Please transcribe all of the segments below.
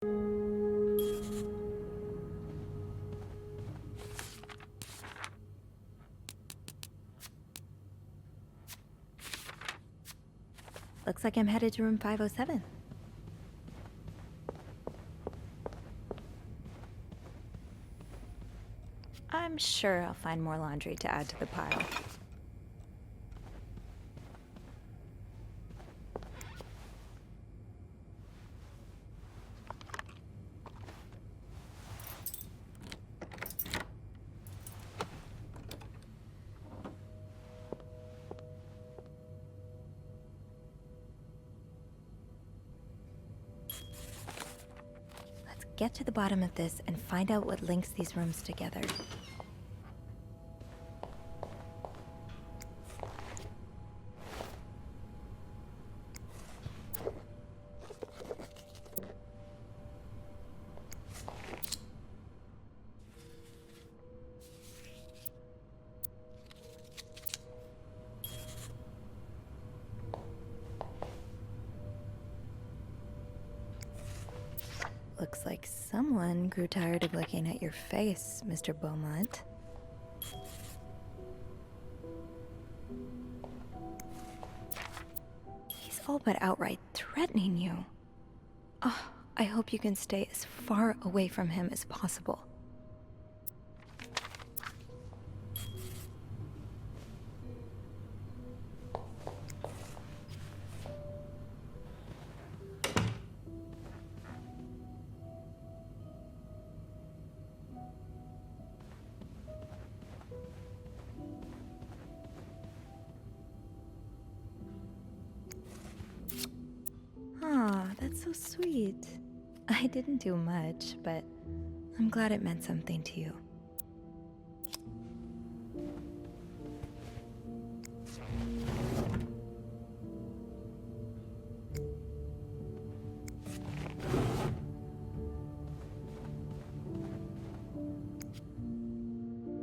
Looks like I'm headed to room 507. I'm sure I'll find more laundry to add to the pile. Let's get to the bottom of this and find out what links these rooms together. Looks like someone grew tired of looking at your face, Mr. Beaumont. He's all but outright threatening you. Oh, I hope you can stay as far away from him as possible. Aw, that's so sweet. I didn't do much, but I'm glad it meant something to you.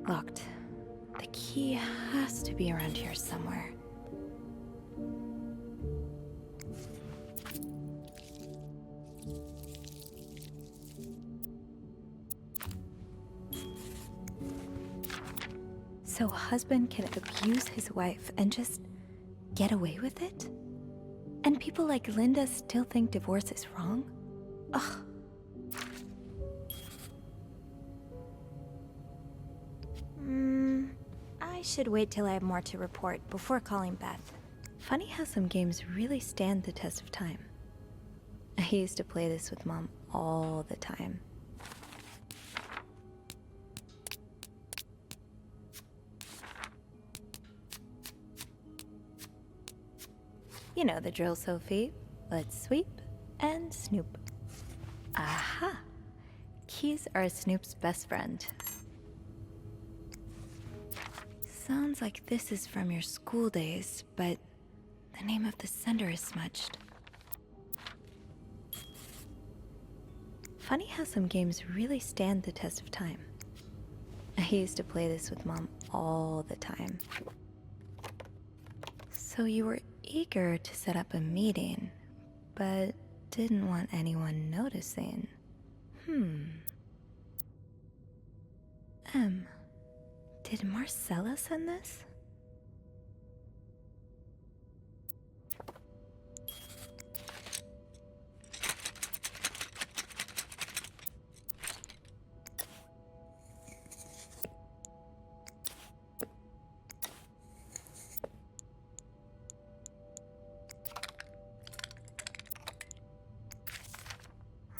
Locked. The key has to be around here somewhere. So a husband can abuse his wife and just get away with it? And people like Linda still think divorce is wrong? Ugh. I should wait till I have more to report before calling Beth. Funny how some games really stand the test of time. I used to play this with Mom all the time. You know the drill, Sophie. Let's sweep and snoop. Aha! Keys are Snoop's best friend. Sounds like this is from your school days, but the name of the sender is smudged. Funny how some games really stand the test of time. I used to play this with Mom all the time. So you were eager to set up a meeting, but didn't want anyone noticing. Did Marcella send this?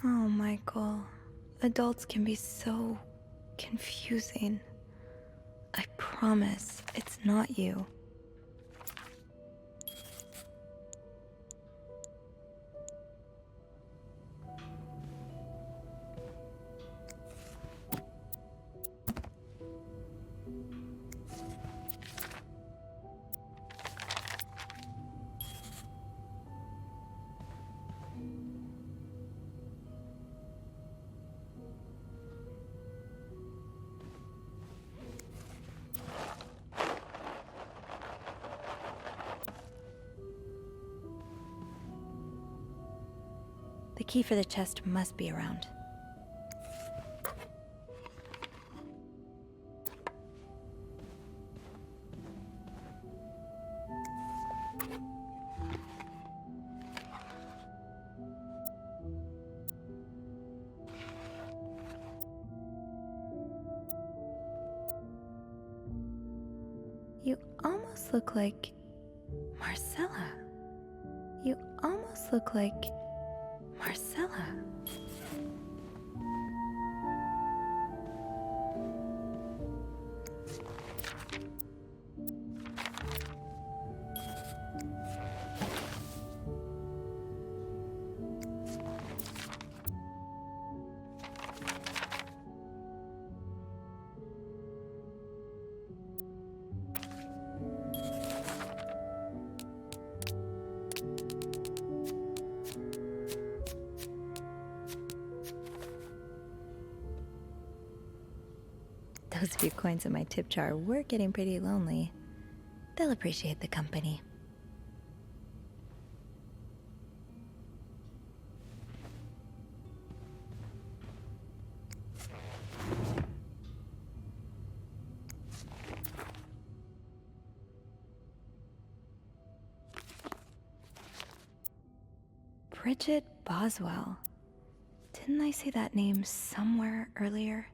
Oh, Michael. Adults can be so confusing. I promise it's not you. key for the chest must be around. You almost look like Marcella. You almost look like Marcella. Those few coins in my tip jar were getting pretty lonely. They'll appreciate the company. Bridget Boswell. Didn't I see that name somewhere earlier?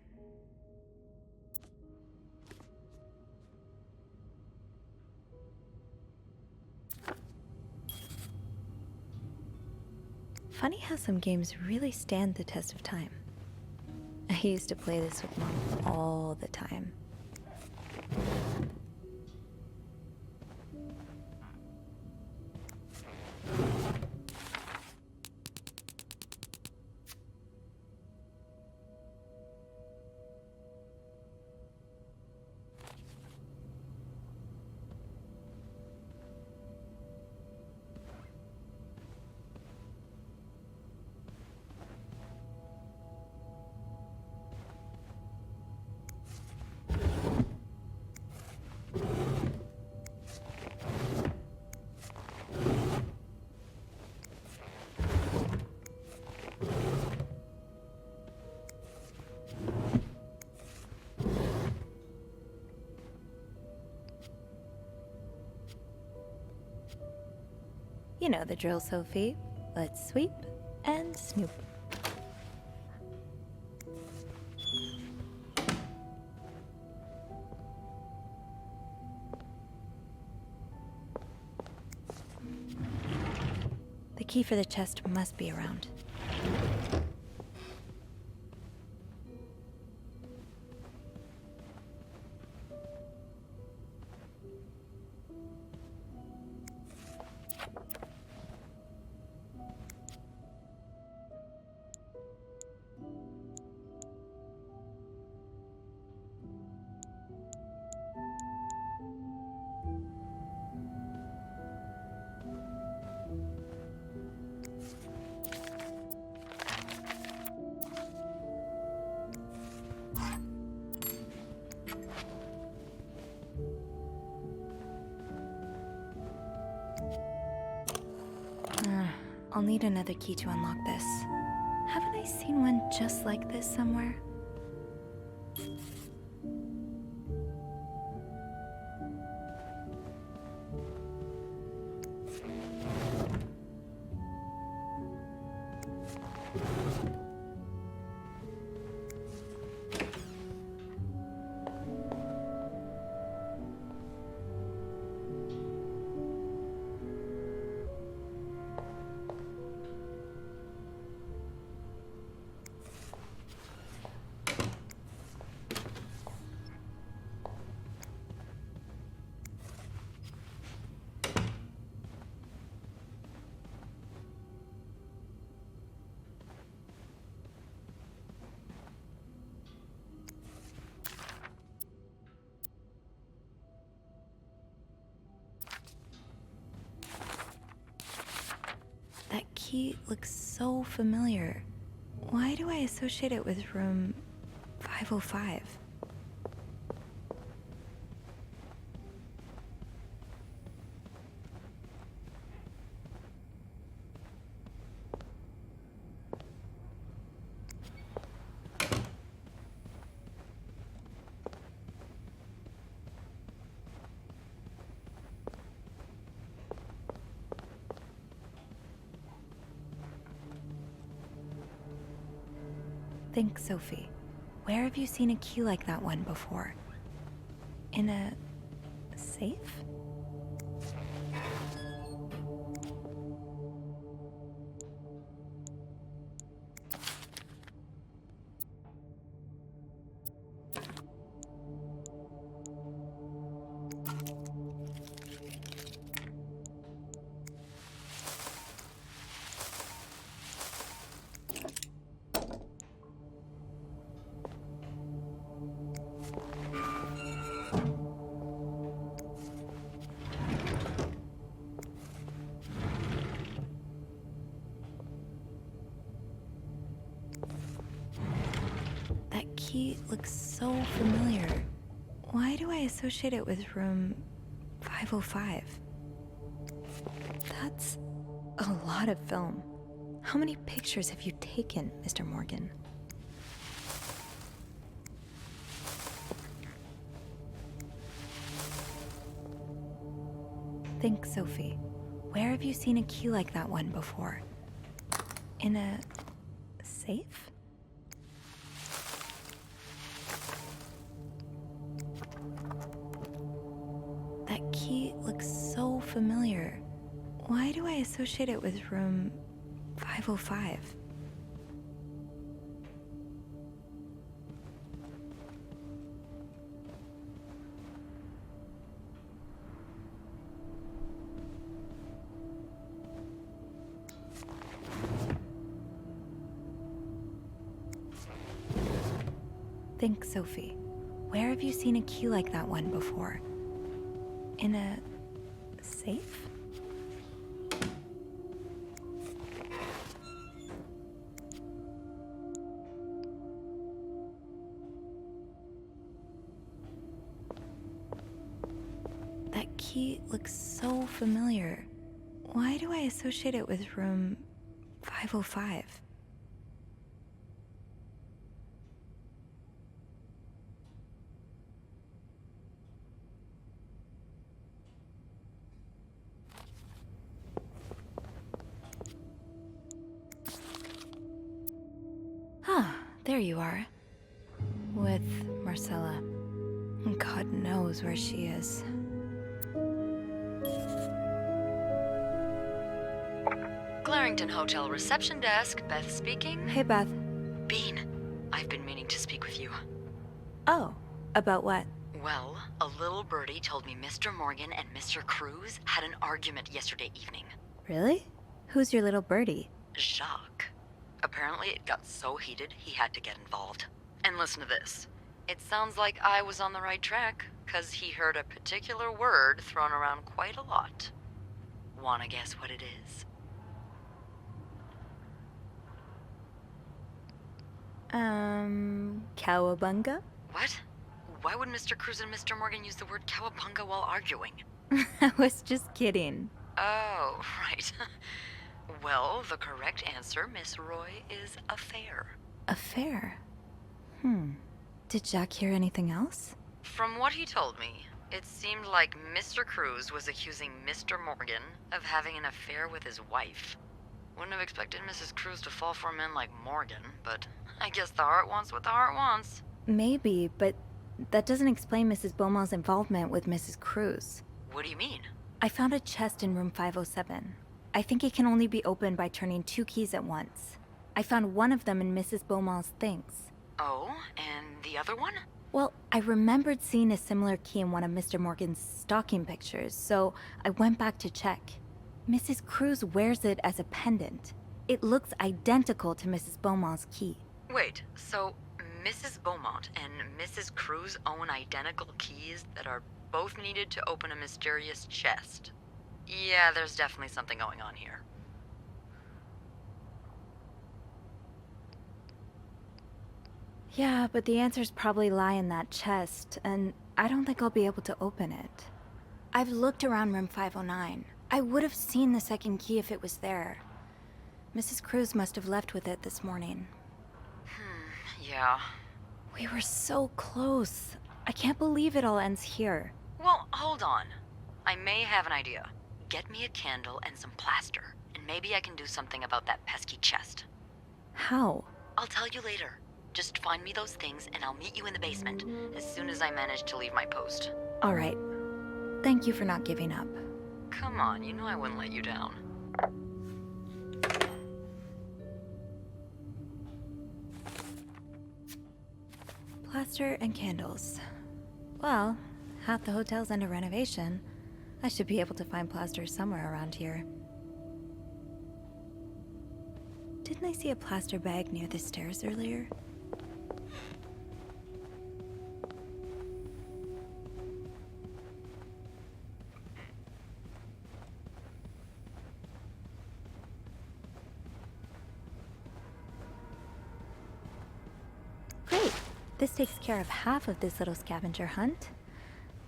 Funny how some games really stand the test of time. I used to play this with Mom all the time. You know the drill, Sophie. Let's sweep and snoop. The key for the chest must be around. I'll need another key to unlock this. Haven't I seen one just like this somewhere? That key looks so familiar. Why do I associate it with room 505? Think, Sophie. Where have you seen a key like that one before? In a safe? That key looks so familiar. Why do I associate it with room 505? That's a lot of film. How many pictures have you taken, Mr. Morgan? Think, Sophie. Where have you seen a key like that one before? In a safe? That key looks so familiar. Why do I associate it with room 505? Think, Sophie. Where have you seen a key like that one before? In a safe? That key looks so familiar. Why do I associate it with room 505? There you are. With Marcella. God knows where she is. Clarington Hotel reception desk, Beth speaking. Hey, Beth. Bean, I've been meaning to speak with you. Oh, about what? Well, a little birdie told me Mr. Morgan and Mr. Cruz had an argument yesterday evening. Really? Who's your little birdie? Jacques. Apparently it got so heated he had to get involved. And listen to this. It sounds like I was on the right track, 'cause he heard a particular word thrown around quite a lot. Wanna guess what it is? Cowabunga? What? Why would Mr. Cruz and Mr. Morgan use the word cowabunga while arguing? I was just kidding. Oh, right. Well, the correct answer, Miss Roy, is affair. Affair? Did Jack hear anything else? From what he told me, it seemed like Mr. Cruz was accusing Mr. Morgan of having an affair with his wife. Wouldn't have expected Mrs. Cruz to fall for a man like Morgan, but I guess the heart wants what the heart wants. Maybe, but that doesn't explain Mrs. Beaumont's involvement with Mrs. Cruz. What do you mean? I found a chest in room 507. I think it can only be opened by turning 2 keys at once. I found one of them in Mrs. Beaumont's things. Oh, and the other one? Well, I remembered seeing a similar key in one of Mr. Morgan's stocking pictures, so I went back to check. Mrs. Cruz wears it as a pendant. It looks identical to Mrs. Beaumont's key. Wait, so Mrs. Beaumont and Mrs. Cruz own identical keys that are both needed to open a mysterious chest? Yeah, there's definitely something going on here. Yeah, but the answers probably lie in that chest, and I don't think I'll be able to open it. I've looked around room 509. I would have seen the second key if it was there. Mrs. Cruz must have left with it this morning. Yeah. We were so close. I can't believe it all ends here. Well, hold on. I may have an idea. Get me a candle and some plaster, and maybe I can do something about that pesky chest. How? I'll tell you later. Just find me those things and I'll meet you in the basement as soon as I manage to leave my post. All right. Thank you for not giving up. Come on, you know I wouldn't let you down. Plaster and candles. Well, half the hotel's under renovation. I should be able to find plaster somewhere around here. Didn't I see a plaster bag near the stairs earlier? Great! This takes care of half of this little scavenger hunt.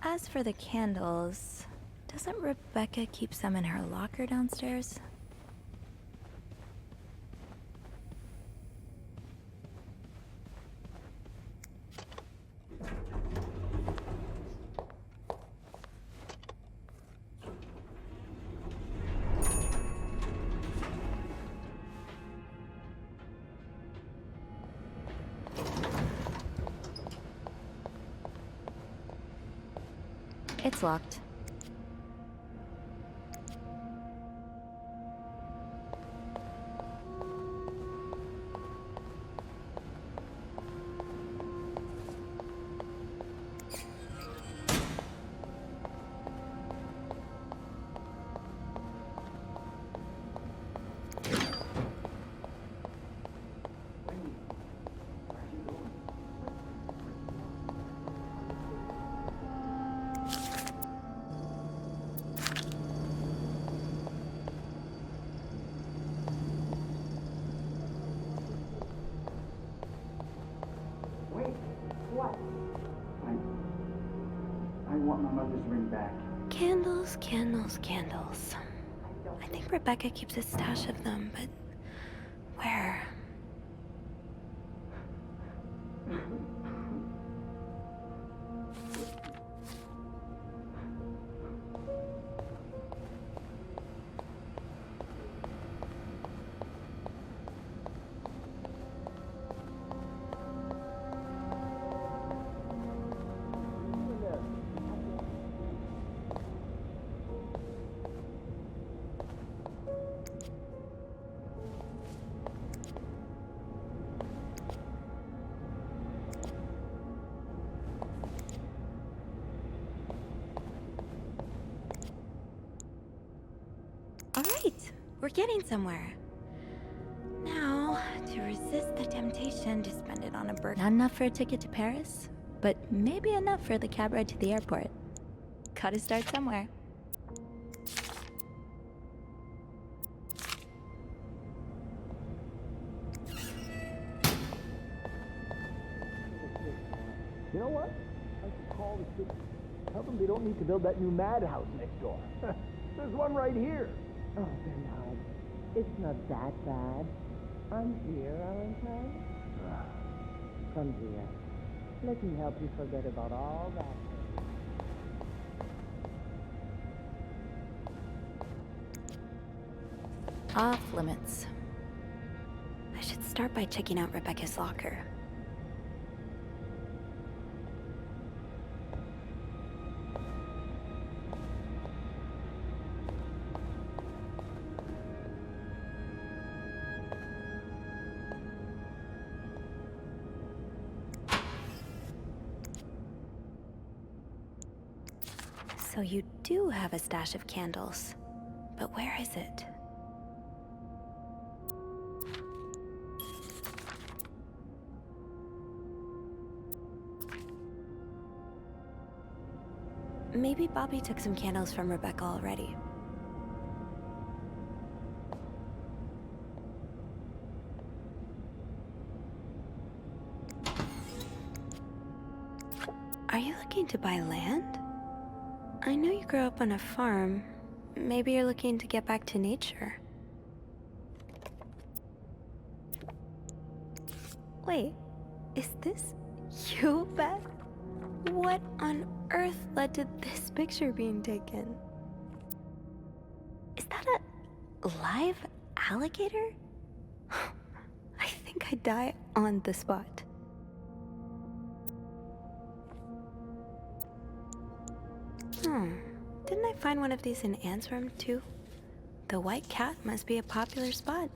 As for the candles, doesn't Rebecca keep some in her locker downstairs? It's locked. I want my mother's ring back. Candles, candles, candles. I think Rebecca keeps a stash of them, but where? All right, we're getting somewhere. Now, to resist the temptation to spend it on a burger. Not enough for a ticket to Paris, but maybe enough for the cab ride to the airport. Gotta start somewhere. You know what? I should call the city. Tell them they don't need to build that new madhouse next door. There's one right here. Oh, Bernard, it's not that bad. I'm here, aren't I? Come here. Let me help you forget about all that. Off limits. I should start by checking out Rebecca's locker. So you do have a stash of candles, but where is it? Maybe Bobby took some candles from Rebecca already. Are you looking to buy land? I know you grew up on a farm. Maybe you're looking to get back to nature. Wait, is this you, Beth? What on earth led to this picture being taken? Is that a live alligator? I think I'd die on the spot. Didn't I find one of these in Anne's room, too? The white cat must be a popular spot.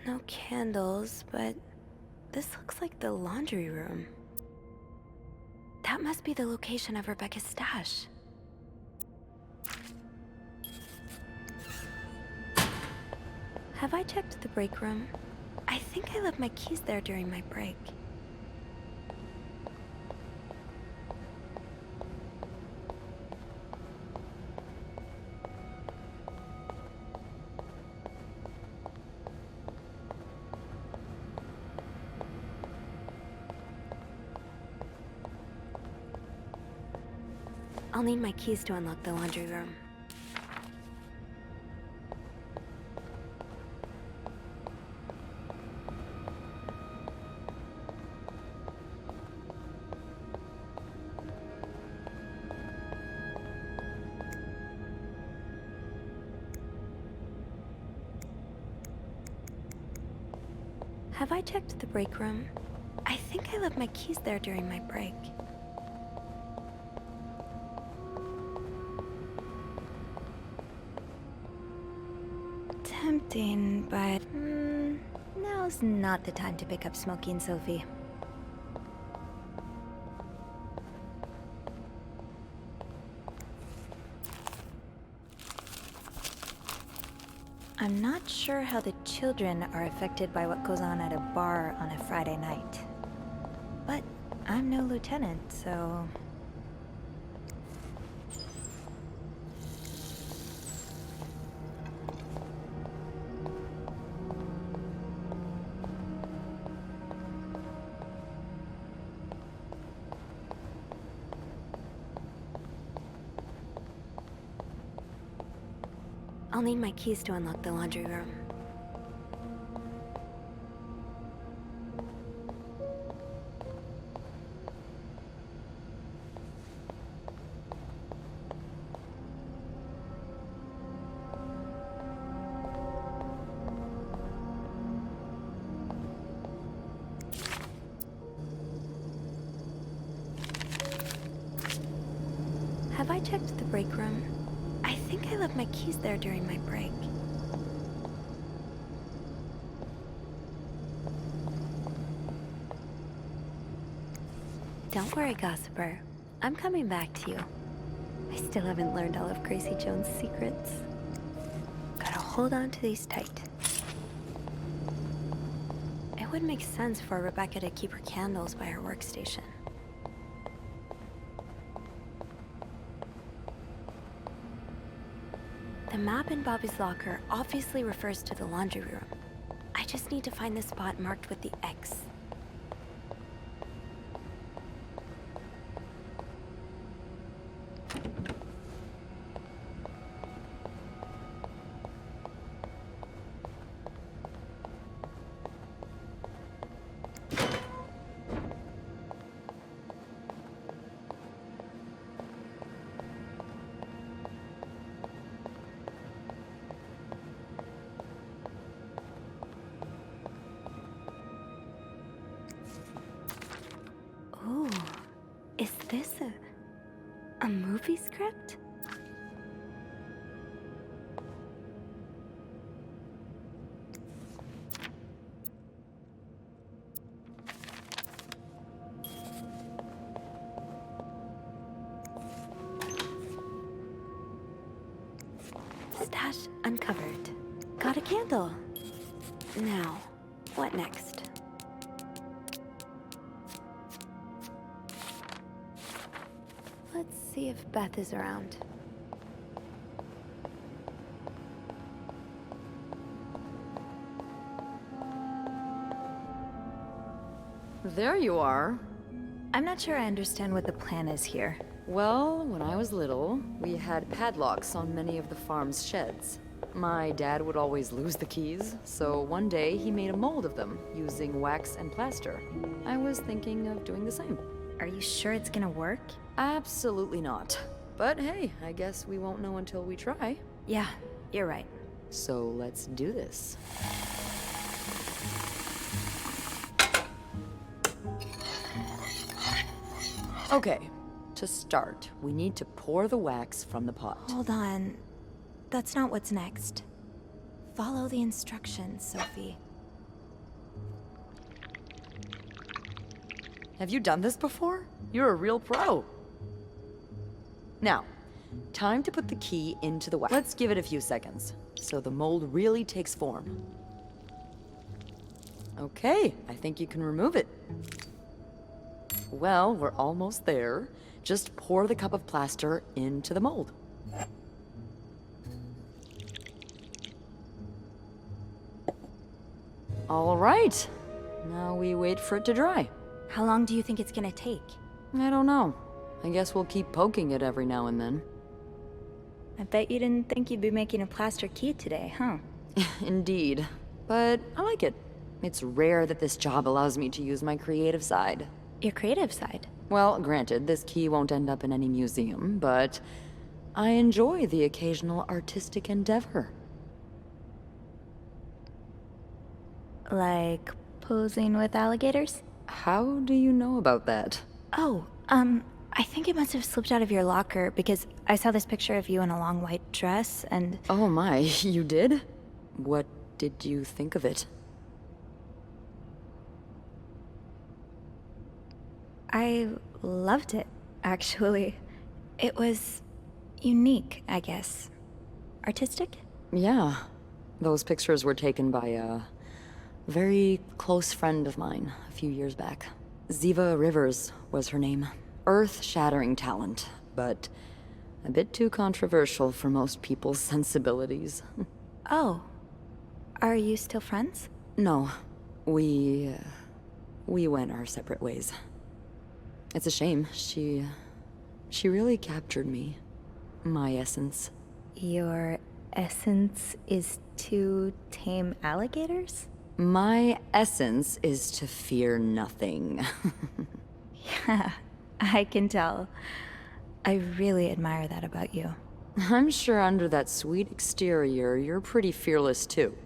No candles, but this looks like the laundry room. That must be the location of Rebecca's stash. Have I checked the break room? I think I left my keys there during my break. I'll need my keys to unlock the laundry room. Have I checked the break room? I think I left my keys there during my break. Tempting, but now's not the time to pick up Smokey and Sophie. I'm not sure how the children are affected by what goes on at a bar on a Friday night. But I'm no lieutenant, so... I'll need my keys to unlock the laundry room. Have I checked the break room? I think I left my keys there during my break. Don't worry, gossiper. I'm coming back to you. I still haven't learned all of Gracie Jones' secrets. Gotta hold on to these tight. It would make sense for Rebecca to keep her candles by her workstation. The map in Bobby's locker obviously refers to the laundry room. I just need to find the spot marked with the X. Ooh, is this a movie script? Stash uncovered. Got a candle. Now, what next? Let's see if Beth is around. there you are. I'm not sure I understand what the plan is here. Well, when I was little, we had padlocks on many of the farm's sheds. My dad would always lose the keys, so one day he made a mold of them using wax and plaster. I was thinking of doing the same. Are you sure it's gonna work? Absolutely not. But hey, I guess we won't know until we try. Yeah, you're right. So let's do this. Okay, to start, we need to pour the wax from the pot. Hold on. That's not what's next. Follow the instructions, Sophie. Have you done this before? You're a real pro. Now, time to put the key into the wax. Let's give it a few seconds, so the mold really takes form. Okay, I think you can remove it. Well, we're almost there. Just pour the cup of plaster into the mold. All right. Now we wait for it to dry. How long do you think it's gonna take? I don't know. I guess we'll keep poking it every now and then. I bet you didn't think you'd be making a plaster key today, huh? Indeed. But I like it. It's rare that this job allows me to use my creative side. Your creative side. Well, granted, this key won't end up in any museum, but I enjoy the occasional artistic endeavor. Like posing with alligators? How do you know about that? Oh, I think it must have slipped out of your locker because I saw this picture of you in a long white dress and... Oh my, you did? What did you think of it? I loved it, actually. It was unique, I guess. Artistic? Yeah. Those pictures were taken by a very close friend of mine a few years back. Ziva Rivers was her name. Earth-shattering talent, but a bit too controversial for most people's sensibilities. Oh. Are you still friends? No. We went our separate ways. It's a shame. She really captured me. My essence. Your essence is to tame alligators? My essence is to fear nothing. Yeah, I can tell. I really admire that about you. I'm sure under that sweet exterior, you're pretty fearless too.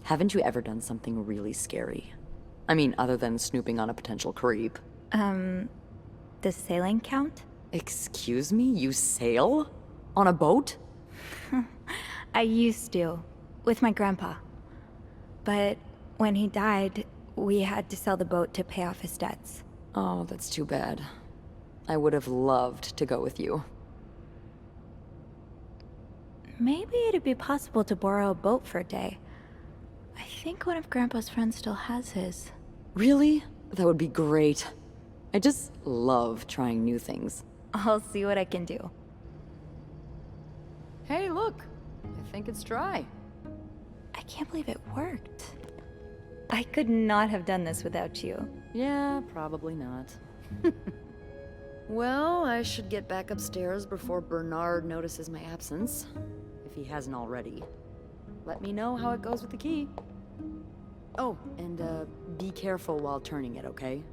Haven't you ever done something really scary? I mean, other than snooping on a potential creep. Does sailing count? Excuse me? You sail? On a boat? I used to, with my grandpa. But when he died, we had to sell the boat to pay off his debts. Oh, that's too bad. I would have loved to go with you. Maybe it'd be possible to borrow a boat for a day. I think one of Grandpa's friends still has his. Really? That would be great. I just love trying new things. I'll see what I can do. Hey, look! I think it's dry. I can't believe it worked. I could not have done this without you. Yeah, probably not. Well, I should get back upstairs before Bernard notices my absence, if he hasn't already. Let me know how it goes with the key. Oh, and be careful while turning it, okay?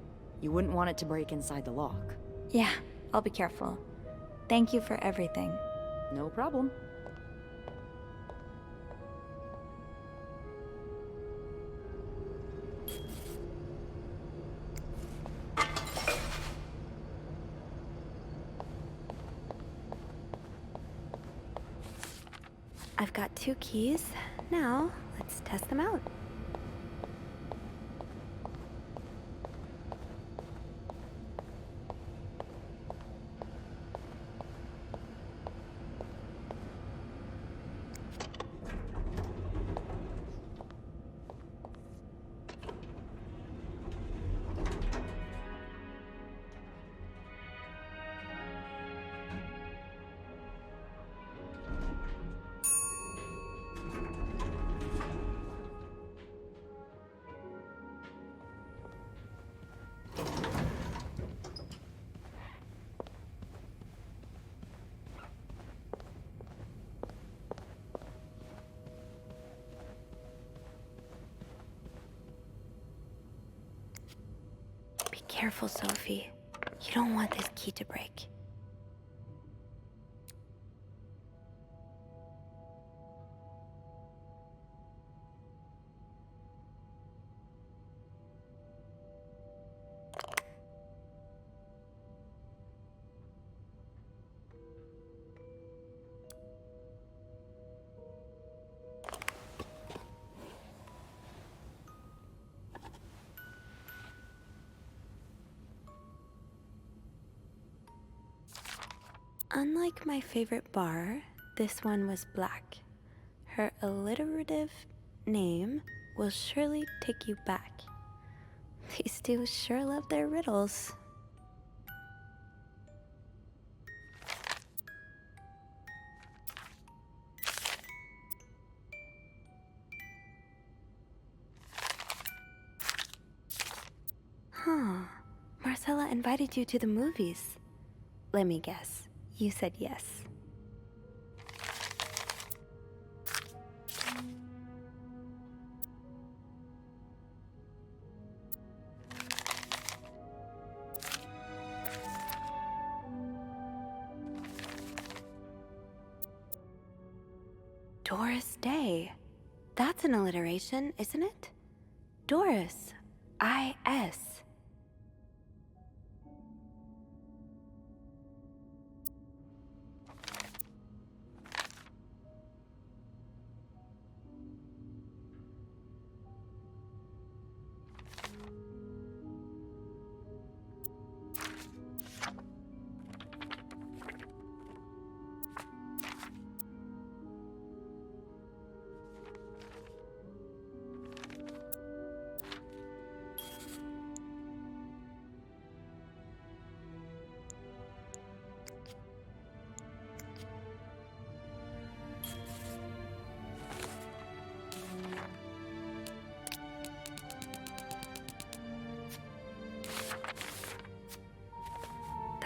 You wouldn't want it to break inside the lock. Yeah, I'll be careful. Thank you for everything. No problem. I've got 2 keys. Now, let's test them out. Careful, Sophie. You don't want this key to break. Unlike my favorite bar, this one was black. Her alliterative name will surely take you back. These two sure love their riddles. Huh. Marcella invited you to the movies. Let me guess. You said yes. Doris Day. That's an alliteration, isn't it? Doris. I-S.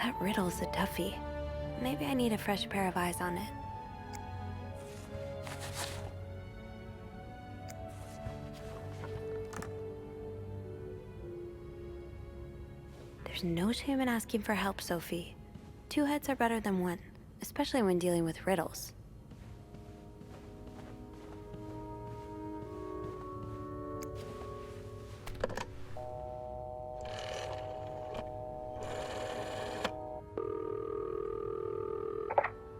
That riddle's a toughie. Maybe I need a fresh pair of eyes on it. There's no shame in asking for help, Sophie. Two heads are better than one, especially when dealing with riddles.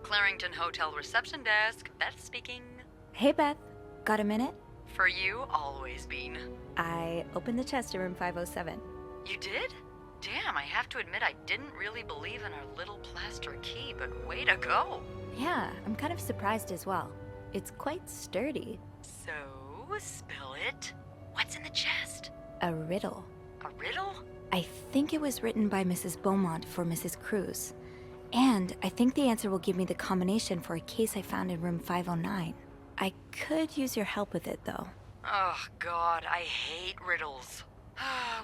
Clarington Hotel reception desk. Beth speaking. Hey, Beth. Got a minute? For you, always, Bean. I opened the chest in room 507. You did? Damn, I have to admit I didn't really believe in our little plaster key, but way to go. Yeah, I'm kind of surprised as well. It's quite sturdy. So, spill it. What's in the chest? A riddle. A riddle? I think it was written by Mrs. Beaumont for Mrs. Cruz. And I think the answer will give me the combination for a case I found in room 509. I could use your help with it, though. Oh, God, I hate riddles.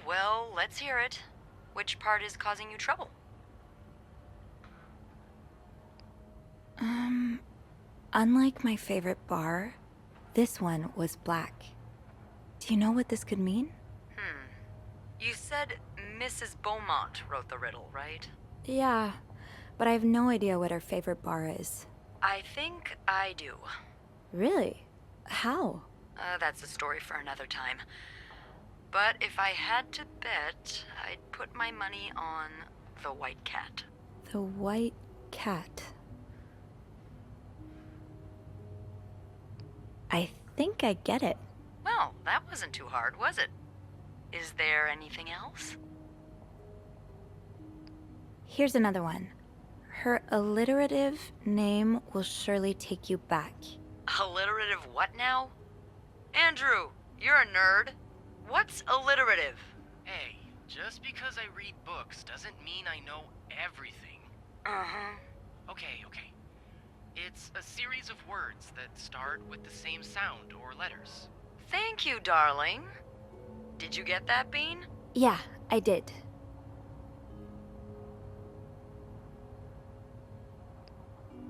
Well, let's hear it. Which part is causing you trouble? Unlike my favorite bar, this one was black. Do you know what this could mean? You said Mrs. Beaumont wrote the riddle, right? Yeah, but I have no idea what her favorite bar is. I think I do. Really? How? That's a story for another time. But if I had to bet, I'd put my money on the white cat. The white cat. I think I get it. Well, that wasn't too hard, was it? Is there anything else? Here's another one. Her alliterative name will surely take you back. Alliterative what now? Andrew, you're a nerd. What's alliterative? Hey, just because I read books doesn't mean I know everything. Uh-huh. Okay. It's a series of words that start with the same sound or letters. Thank you, darling. Did you get that, Bean? Yeah, I did.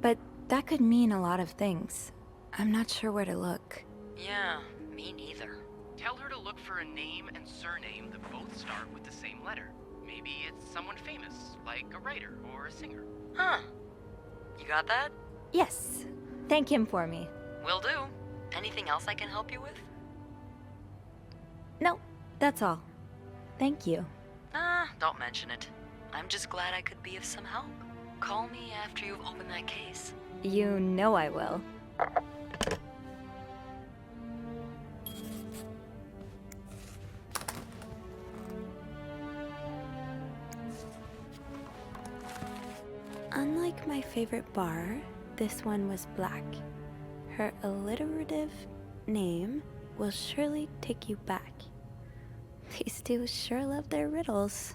But that could mean a lot of things. I'm not sure where to look. Yeah, me neither. Tell her to look for a name and surname that both start with the same letter. Maybe it's someone famous, like a writer or a singer. Huh. You got that? Yes. Thank him for me. Will do. Anything else I can help you with? No, that's all. Thank you. Don't mention it. I'm just glad I could be of some help. Call me after you've opened that case. You know I will. Unlike my favorite bar, this one was black. Her alliterative name will surely take you back. These two sure love their riddles.